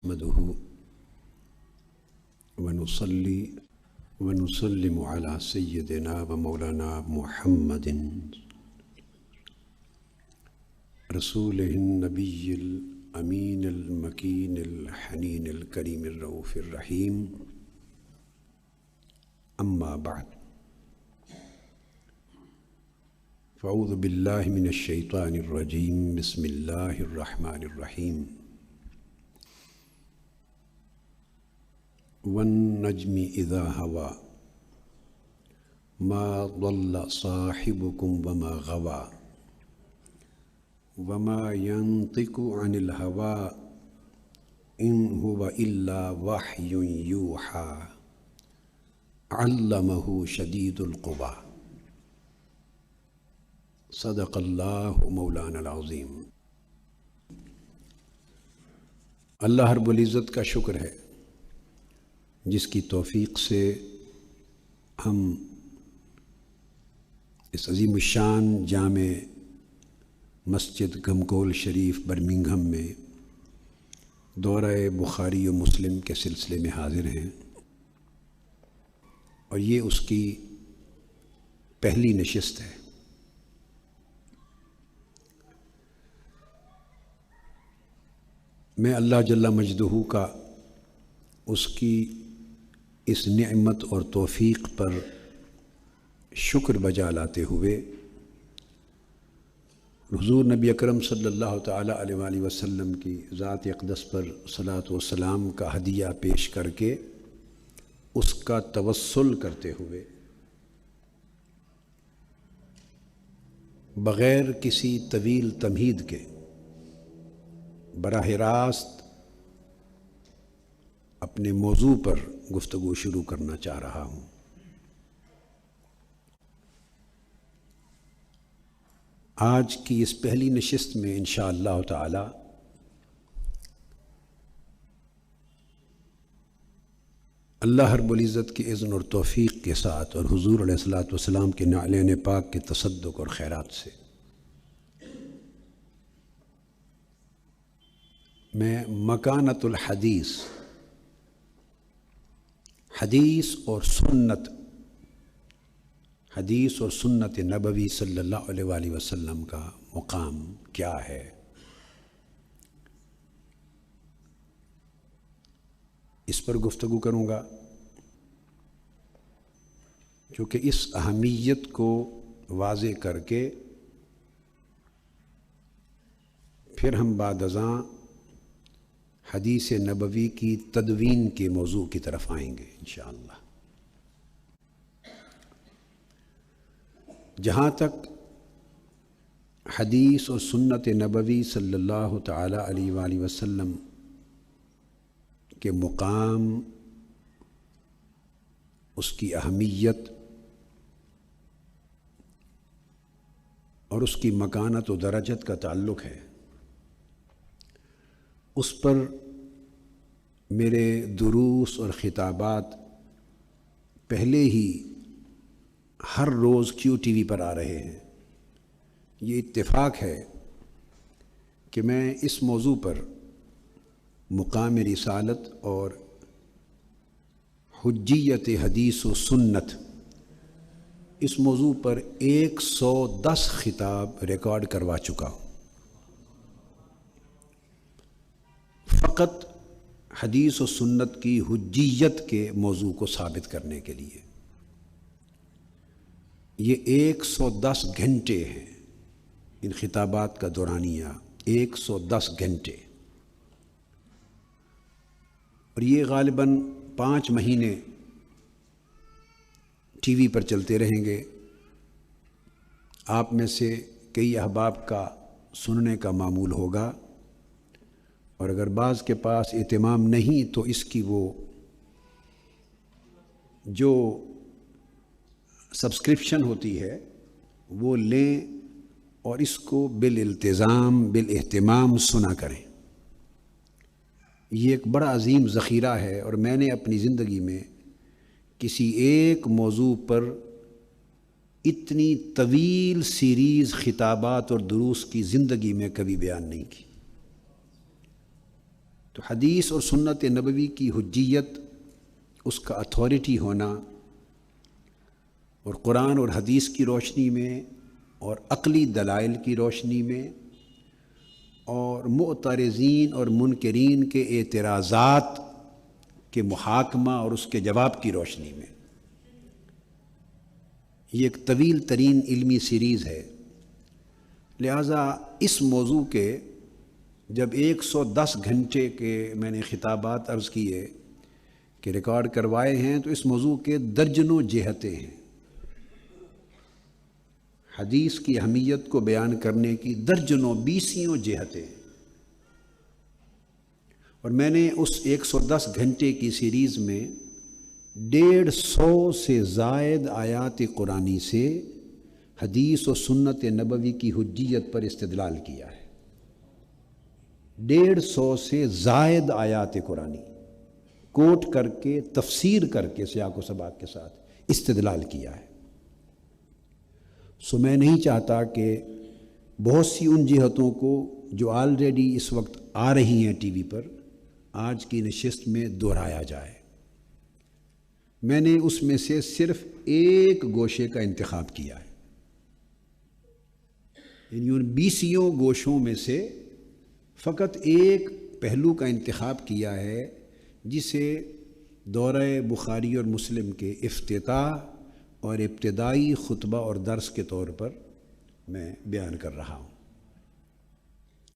نحمده ونصلي ونسلم على سيدنا ومولانا محمد رسوله النبي الأمين المكين الحنين الكريم الرؤوف الرحيم. أما بعد، فأعوذ بالله من الشيطان الرجيم. بسم الله الرحمن الرحيم. والنجم إذا هوى ما ضل صاحبكم وما غوى وما ينطق عن الهوى إن هو إلا وحي يوحى علمه شديد القوى. صدق اللہ مولانا العظیم. اللہ رب العزت کا شکر ہے جس کی توفیق سے ہم اس عظیم الشان جامع مسجد گھمکول شریف برمنگھم میں دورہ بخاری و مسلم کے سلسلے میں حاضر ہیں، اور یہ اس کی پہلی نشست ہے. میں اللہ جل مجدہ کا اس کی اس نعمت اور توفیق پر شکر بجا لاتے ہوئے حضور نبی اکرم صلی اللہ تعالیٰ علیہ وآلہ وسلم کی ذات اقدس پر صلاۃ و سلام کا ہدیہ پیش کر کے اس کا توسل کرتے ہوئے بغیر کسی طویل تمہید کے براہ راست اپنے موضوع پر گفتگو شروع کرنا چاہ رہا ہوں. آج کی اس پہلی نشست میں انشاءاللہ تعالی اللہ رب العزت کی اذن اور توفیق کے ساتھ اور حضور علیہ الصلوۃ والسلام کے نعلین پاک کے تصدق اور خیرات سے میں مکانت الحدیث، حدیث اور سنت نبوی صلی اللہ علیہ وآلہ وسلم کا مقام کیا ہے، اس پر گفتگو کروں گا، چونکہ اس اہمیت کو واضح کر کے پھر ہم بعد ازاں حدیث نبوی کی تدوین کے موضوع کی طرف آئیں گے انشاءاللہ. جہاں تک حدیث اور سنت نبوی صلی اللہ تعالی علیہ وآلہ وسلم کے مقام، اس کی اہمیت اور اس کی مکانت و درجت کا تعلق ہے، اس پر میرے دروس اور خطابات پہلے ہی ہر روز کیو ٹی وی پر آ رہے ہیں. یہ اتفاق ہے کہ میں اس موضوع پر مقام رسالت اور حجیت حدیث و سنت، اس موضوع پر 110 خطاب ریکارڈ کروا چکا ہوں، فقط حدیث و سنت کی حجیت کے موضوع کو ثابت کرنے کے لیے. یہ 110 گھنٹے ہیں ان خطابات کا دورانیہ، 110 گھنٹے، اور یہ غالباً 5 مہینے ٹی وی پر چلتے رہیں گے. آپ میں سے کئی احباب کا سننے کا معمول ہوگا، اور اگر بعض کے پاس اہتمام نہیں تو اس کی وہ جو سبسکرپشن ہوتی ہے وہ لیں اور اس کو بالالتزام بالاہتمام سنا کریں. یہ ایک بڑا عظیم ذخیرہ ہے، اور میں نے اپنی زندگی میں کسی ایک موضوع پر اتنی طویل سیریز خطابات اور دروس کی زندگی میں کبھی بیان نہیں کی. تو حدیث اور سنت نبوی کی حجیت، اس کا اتھارٹی ہونا، اور قرآن اور حدیث کی روشنی میں اور عقلی دلائل کی روشنی میں اور معترضین اور منکرین کے اعتراضات کے محاکمہ اور اس کے جواب کی روشنی میں، یہ ایک طویل ترین علمی سیریز ہے۔ لہٰذا اس موضوع کے جب 110 گھنٹے کے میں نے خطابات عرض کیے کہ ریکارڈ کروائے ہیں، تو اس موضوع کے درجنوں جہتیں ہیں۔ حدیث کی اہمیت کو بیان کرنے کی درجنوں بیسیوں جہتیں، اور میں نے اس 110 گھنٹے کی سیریز میں 150 سے زائد آیات قرآنی سے حدیث و سنت نبوی کی حجیت پر استدلال کیا ہے۔ 150 سے زائد آیات قرآنی کوٹ کر کے، تفسیر کر کے، سیاق و سباق کے ساتھ استدلال کیا ہے۔ سو میں نہیں چاہتا کہ بہت سی ان جہتوں کو جو آلریڈی اس وقت آ رہی ہیں ٹی وی پر، آج کی نشست میں دہرایا جائے۔ میں نے اس میں سے صرف ایک گوشے کا انتخاب کیا ہے، یعنی ان 20 گوشوں میں سے فقط ایک پہلو کا انتخاب کیا ہے، جسے دورہ بخاری اور مسلم کے افتتاح اور ابتدائی خطبہ اور درس کے طور پر میں بیان کر رہا ہوں۔